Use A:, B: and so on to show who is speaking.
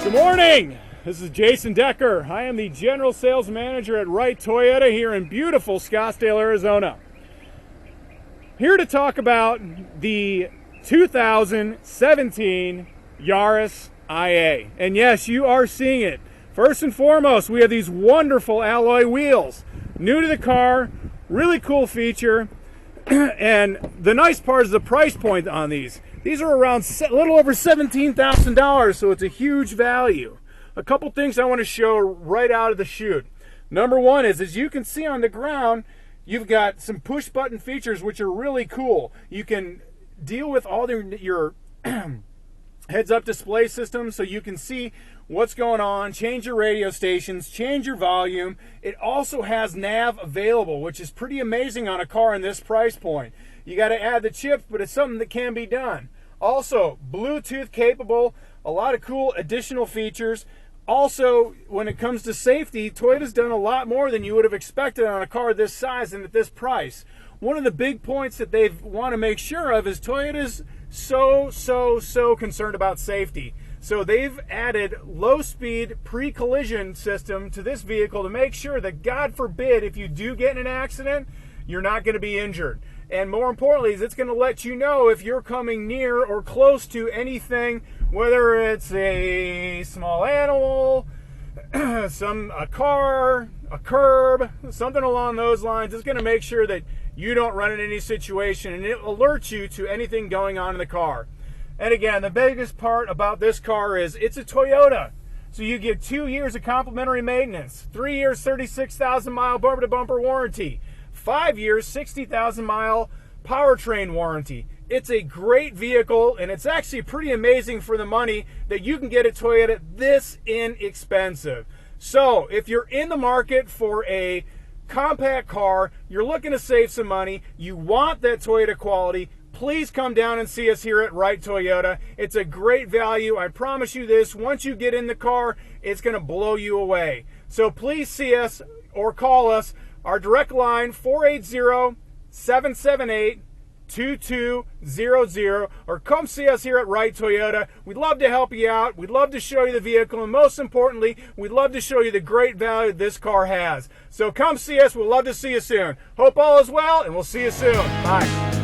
A: Good morning. This is Jason Decker. I am the General Sales Manager at Wright Toyota here in beautiful Scottsdale, Arizona. Here to talk about the 2017 Yaris IA. And yes, you are seeing it. First and foremost, we have these wonderful alloy wheels. New to the car, really cool feature. And the nice part is the price point on these. These are around a little over $17,000, so it's a huge value. A couple things I want to show right out of the chute. Number one is, as you can see on the ground, you've got some push button features which are really cool. You can deal with all your heads-up display system so you can see what's going on, change your radio stations, change your volume. It also has nav available, which is pretty amazing on a car in this price point. You got to add the chips, but it's something that can be done. Also, Bluetooth capable, a lot of cool additional features. Also, when it comes to safety, Toyota's done a lot more than you would have expected on a car this size and at this price. One of the big points that they want to make sure of is Toyota's so concerned about safety. So they've added low-speed pre-collision system to this vehicle to make sure that, God forbid, if you do get in an accident, you're not going to be injured. And more importantly, is it's going to let you know if you're coming near or close to anything, whether it's a small animal, a car, a curb, something along those lines. It's going to make sure that you don't run into any situation, and it alerts you to anything going on in the car. And again, the biggest part about this car is it's a Toyota. So you get 2 years of complimentary maintenance, 3 years, 36,000 mile bumper-to-bumper warranty, 5 years, 60,000 mile powertrain warranty. It's a great vehicle, and it's actually pretty amazing for the money that you can get at Toyota this inexpensive. So if you're in the market for a compact car, you're looking to save some money, you want that Toyota quality, please come down and see us here at Wright Toyota. It's a great value. I promise you this, once you get in the car, it's going to blow you away. So please see us or call us. Our direct line, 480-778-2200, or come see us here at Wright Toyota. We'd love to help you out. We'd love to show you the vehicle, and most importantly, we'd love to show you the great value this car has. So come see us. We'd love to see you soon. Hope all is well, and we'll see you soon. Bye.